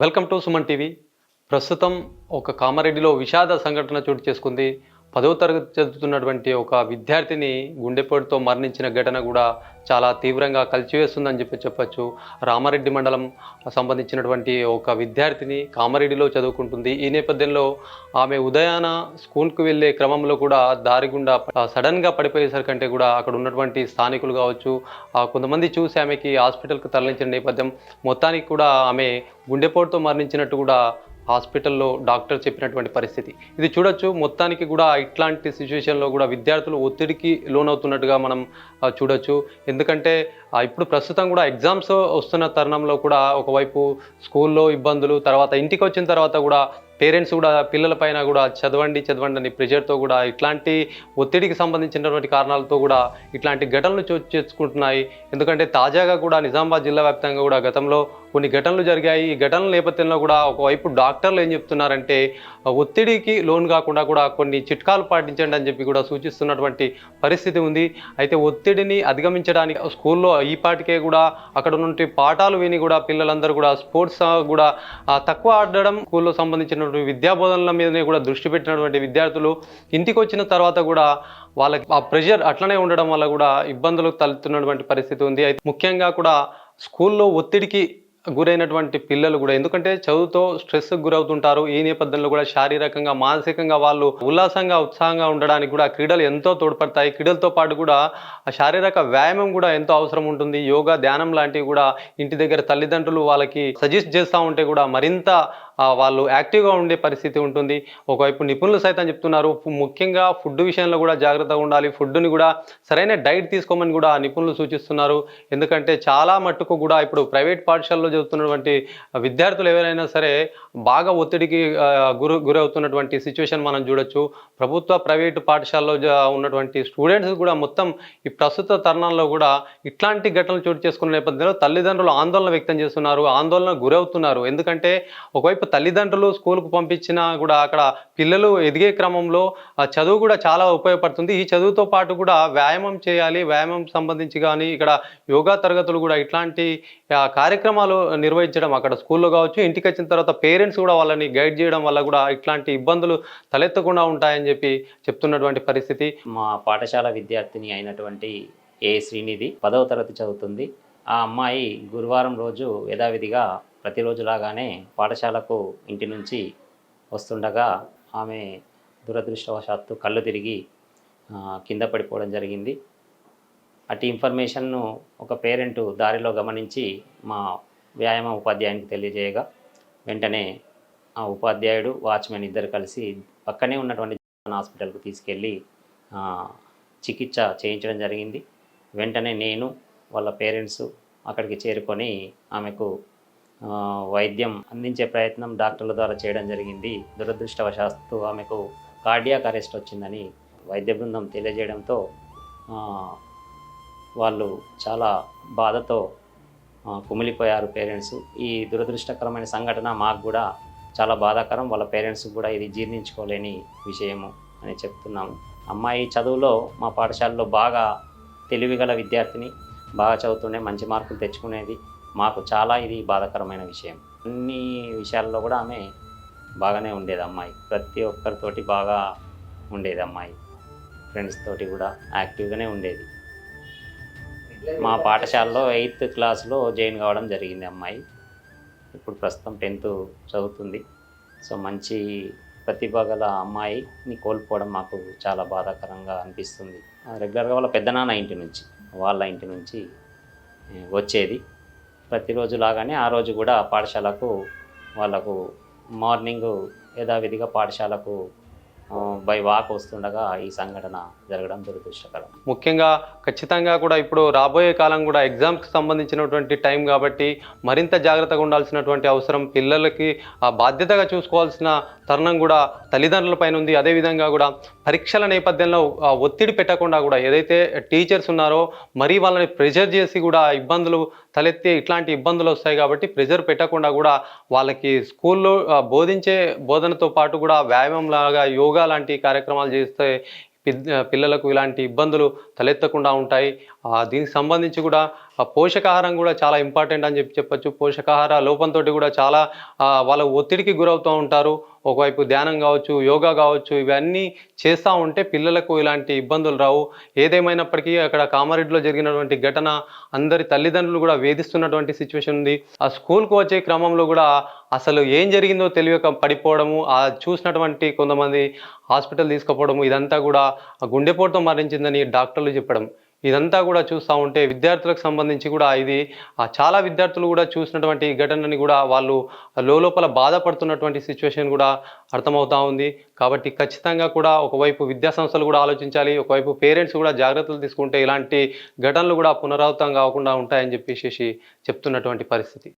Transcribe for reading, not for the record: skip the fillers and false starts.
Welcome to Suman TV. ప్రస్తుతం ఒక కామారెడ్డిలో విషాద సంఘటన చోటు చేసుకుంది. 10వ తరగతి చదువుతున్నటువంటి ఒక విద్యార్థిని గుండెపోటుతో మరణించిన ఘటన కూడా చాలా తీవ్రంగా కలిచివేస్తుందని చెప్పొచ్చు. రామారెడ్డి మండలం సంబంధించినటువంటి ఒక విద్యార్థిని కామారెడ్డిలో చదువుకుంటుంది. ఈ నేపథ్యంలో ఆమె ఉదయాన స్కూల్‌కు వెళ్ళే క్రమంలో కూడా దారి గుండా సడన్‌గా పడిపోయేసరికంటే కూడా అక్కడ ఉన్నటువంటి స్థానికులు కావచ్చు, కొంతమంది చూసి ఆమెకి హాస్పిటల్‌కి తరలించిన నేపథ్యం మొత్తానికి కూడా ఆమె గుండెపోటుతో మరణించినట్టు కూడా హాస్పిటల్లో డాక్టర్ చెప్పినటువంటి పరిస్థితి. ఇది చూడొచ్చు. మొత్తానికి కూడా ఇట్లాంటి సిచ్యువేషన్‌లో కూడా విద్యార్థులు ఒత్తిడికి లోనవుతున్నట్టుగా మనం చూడొచ్చు. ఎందుకంటే ఇప్పుడు ప్రస్తుతం కూడా ఎగ్జామ్స్ వస్తున్న తరుణంలో కూడా ఒకవైపు స్కూల్లో ఇబ్బందులు, తర్వాత ఇంటికొచ్చిన తర్వాత కూడా పేరెంట్స్ కూడా పిల్లల పైన కూడా చదవండి, చదవండి అని ప్రెషర్‌తో కూడా ఇట్లాంటి ఒత్తిడికి సంబంధించినటువంటి కారణాలతో కూడా ఇట్లాంటి ఘటనలు చోటు చేసుకుంటున్నాయి. ఎందుకంటే తాజాగా కూడా నిజామాబాద్ జిల్లా వ్యాప్తంగా కూడా గతంలో కొన్ని ఘటనలు జరిగాయి. ఈ ఘటనల నేపథ్యంలో కూడా ఒకవైపు డాక్టర్లు ఏం చెప్తున్నారంటే ఒత్తిడికి లోను కాకుండా కూడా కొన్ని చిట్కాలు పాటించండి అని చెప్పి కూడా సూచిస్తున్నటువంటి పరిస్థితి ఉంది. అయితే ఒత్తిడిని అధిగమించడానికి స్కూల్లో ఈ పాటికే కూడా అక్కడ ఉన్నటువంటి పాఠాలు విని కూడా పిల్లలందరూ కూడా స్పోర్ట్స్ కూడా తక్కువ ఆడడం, స్కూల్లో సంబంధించినటువంటి విద్యా బోధనల మీదనే కూడా దృష్టి పెట్టినటువంటి విద్యార్థులు ఇంటికి వచ్చిన తర్వాత కూడా వాళ్ళకి ఆ ప్రెషర్ అట్లనే ఉండడం వల్ల కూడా ఇబ్బందులు తలెత్తున్నటువంటి పరిస్థితి ఉంది. అయితే ముఖ్యంగా కూడా స్కూల్లో ఒత్తిడికి గురైనటువంటి పిల్లలు కూడా, ఎందుకంటే చదువుతో స్ట్రెస్‌కి గురవుతుంటారు. ఈ నేపథ్యంలో కూడా శారీరకంగా, మానసికంగా వాళ్ళు ఉల్లాసంగా, ఉత్సాహంగా ఉండడానికి కూడా క్రీడలు ఎంతో తోడ్పడతాయి. క్రీడలతో పాటు కూడా శారీరక వ్యాయామం కూడా ఎంతో అవసరం ఉంటుంది. యోగా, ధ్యానం లాంటివి కూడా ఇంటి దగ్గర తల్లిదండ్రులు వాళ్ళకి సజెస్ట్ చేస్తూ ఉంటే కూడా మరింత వాళ్ళు యాక్టివ్‌గా ఉండే పరిస్థితి ఉంటుంది. ఒకవైపు నిపుణులు సైతం చెప్తున్నారు. ముఖ్యంగా ఫుడ్ విషయంలో కూడా జాగ్రత్తగా ఉండాలి. ఫుడ్‌ని కూడా సరైన డైట్ తీసుకోమని కూడా నిపుణులు సూచిస్తున్నారు. ఎందుకంటే చాలా మట్టుకు కూడా ఇప్పుడు ప్రైవేట్ పాఠశాలలో చదువుతున్నటువంటి విద్యార్థులు ఎవరైనా సరే బాగా ఒత్తిడికి గురవుతున్నటువంటి సిచ్యువేషన్ మనం చూడొచ్చు. ప్రభుత్వ, ప్రైవేటు పాఠశాలలో ఉన్నటువంటి స్టూడెంట్స్ కూడా మొత్తం ఈ ప్రస్తుత తరుణంలో కూడా ఇట్లాంటి ఘటనలు చోటు చేసుకున్న నేపథ్యంలో తల్లిదండ్రులు ఆందోళన వ్యక్తం చేస్తున్నారు. ఆందోళనకు గురవుతున్నారు. ఎందుకంటే ఒకవైపు తల్లిదండ్రులు స్కూల్‌కు పంపించినా కూడా అక్కడ పిల్లలు ఎదిగే క్రమంలో చదువు కూడా చాలా ఉపయోగపడుతుంది. ఈ చదువుతో పాటు కూడా వ్యాయామం చేయాలి. వ్యాయామం సంబంధించి కానీ ఇక్కడ యోగా తరగతులు కూడా ఇట్లాంటి కార్యక్రమాలు నిర్వహించడం అక్కడ స్కూల్‌లో కావచ్చు, ఇంటికొచ్చిన తర్వాత పేరెంట్స్ కూడా వాళ్ళని గైడ్ చేయడం వల్ల కూడా ఇట్లాంటి ఇబ్బందులు తలెత్తకుండా ఉంటాయని చెప్పి చెప్తున్నటువంటి పరిస్థితి. మా పాఠశాల విద్యార్థిని అయినటువంటి ఏ శ్రీనిధి 10వ తరగతి చదువుతుంది. ఆ అమ్మాయి గురువారం రోజు యథావిధిగా ప్రతిరోజులాగానే పాఠశాలకు ఇంటి నుంచి వస్తుండగా ఆమె దురదృష్టవశాత్తు కళ్ళు తిరిగి కింద పడిపోవడం జరిగింది. అటు ఇన్ఫర్మేషన్ను ఒక పేరెంటు దారిలో గమనించి మా వ్యాయామ ఉపాధ్యాయునికి తెలియజేయగా వెంటనే ఆ ఉపాధ్యాయుడు, వాచ్మెన్ ఇద్దరు కలిసి పక్కనే ఉన్నటువంటి హాస్పిటల్కు తీసుకెళ్ళి చికిత్స చేయించడం జరిగింది. వెంటనే నేను, వాళ్ళ పేరెంట్స్ అక్కడికి చేరుకొని ఆమెకు వైద్యం అందించే ప్రయత్నం డాక్టర్ల ద్వారా చేయడం జరిగింది. దురదృష్టవశాత్తు ఆమెకు కార్డియాక్ అరెస్ట్ వచ్చిందని వైద్య బృందం తెలియజేయడంతో వాళ్ళు చాలా బాధతో కుమిలిపోయారు పేరెంట్స్. ఈ దురదృష్టకరమైన సంఘటన మాకు కూడా చాలా బాధాకరం. వాళ్ళ పేరెంట్స్ కూడా ఇది జీర్ణించుకోలేని విషయము అని చెప్తున్నాము. అమ్మాయి చదువులో మా పాఠశాలలో బాగా తెలివిగల విద్యార్థిని, బాగా చదువుతుండే, మంచి మార్కులు తెచ్చుకునేది. మాకు చాలా ఇది బాధాకరమైన విషయం. అన్ని విషయాల్లో కూడా ఆమె బాగానే ఉండేది అమ్మాయి. ప్రతి ఒక్కరితోటి బాగా ఉండేది అమ్మాయి. ఫ్రెండ్స్ తోటి కూడా యాక్టివ్గానే ఉండేది. మా పాఠశాలలో 8th క్లాస్లో జాయిన్ కావడం జరిగింది అమ్మాయి. ఇప్పుడు ప్రస్తుతం 10th చదువుతుంది. సో మంచి ప్రతిభ గల అమ్మాయిని కోల్పోవడం మాకు చాలా బాధాకరంగా అనిపిస్తుంది. రెగ్యులర్గా వాళ్ళ పెద్దనాన్న ఇంటి నుంచి, వాళ్ళ ఇంటి నుంచి వచ్చేది. ప్రతిరోజు లాగానే ఆ రోజు కూడా పాఠశాలకు వాళ్ళకు మార్నింగ్ యథావిధిగా పాఠశాలకు బై వాక్ వస్తుండగా ఈ సంఘటన జరగడం దురదృష్టకరం. ముఖ్యంగా ఖచ్చితంగా కూడా ఇప్పుడు రాబోయే కాలం కూడా ఎగ్జామ్స్కి సంబంధించినటువంటి టైం కాబట్టి మరింత జాగ్రత్తగా ఉండాల్సినటువంటి అవసరం, పిల్లలకి బాధ్యతగా చూసుకోవాల్సిన తరుణం కూడా తల్లిదండ్రుల పైన ఉంది. అదేవిధంగా కూడా పరీక్షల నేపథ్యంలో ఒత్తిడి పెట్టకుండా కూడా ఏదైతే టీచర్స్ ఉన్నారో మరీ వాళ్ళని ప్రెషర్ చేసి కూడా ఇబ్బందులు తలెత్తే ఇట్లాంటి ఇబ్బందులు వస్తాయి కాబట్టి ప్రెషర్ పెట్టకుండా కూడా వాళ్ళకి స్కూల్లో బోధించే బోధనతో పాటు కూడా వ్యాయామం లాగా, యోగా లాంటి కార్యక్రమాలు చేస్తే పిల్లలకు ఇలాంటి ఇబ్బందులు తలెత్తకుండా ఉంటాయి. దీనికి సంబంధించి కూడా పోషకాహారం కూడా చాలా ఇంపార్టెంట్ అని చెప్పొచ్చు. పోషకాహార లోపంతో కూడా చాలా వాళ్ళ ఒత్తిడికి గురవుతూ ఉంటారు. ఒకవైపు ధ్యానం కావచ్చు, యోగా కావచ్చు, ఇవన్నీ చేస్తూ ఉంటే పిల్లలకు ఇలాంటి ఇబ్బందులు రావు. ఏదేమైనప్పటికీ అక్కడ కామారెడ్డిలో జరిగినటువంటి ఘటన అందరి తల్లిదండ్రులు కూడా వేధిస్తున్నటువంటి సిచ్యువేషన్ ఉంది. ఆ స్కూల్కు వచ్చే క్రమంలో కూడా అసలు ఏం జరిగిందో తెలియక పడిపోవడము, చూసినటువంటి కొంతమంది హాస్పిటల్ తీసుకుపోవడము, ఇదంతా కూడా గుండెపోటుతో మరణించిందని డాక్టర్లు చెప్పడం, ఇదంతా కూడా చూస్తూ ఉంటే విద్యార్థులకు సంబంధించి కూడా ఇది చాలా విద్యార్థులు కూడా చూసినటువంటి ఈ ఘటనని కూడా వాళ్ళు లోపల బాధపడుతున్నటువంటి సిచ్యువేషన్ కూడా అర్థమవుతా ఉంది. కాబట్టి ఖచ్చితంగా కూడా ఒకవైపు విద్యా సంస్థలు కూడా ఆలోచించాలి, ఒకవైపు పేరెంట్స్ కూడా జాగ్రత్తలు తీసుకుంటే ఇలాంటి ఘటనలు కూడా పునరావృతం కాకుండా ఉంటాయని చెప్పేసి చెప్తున్నటువంటి పరిస్థితి.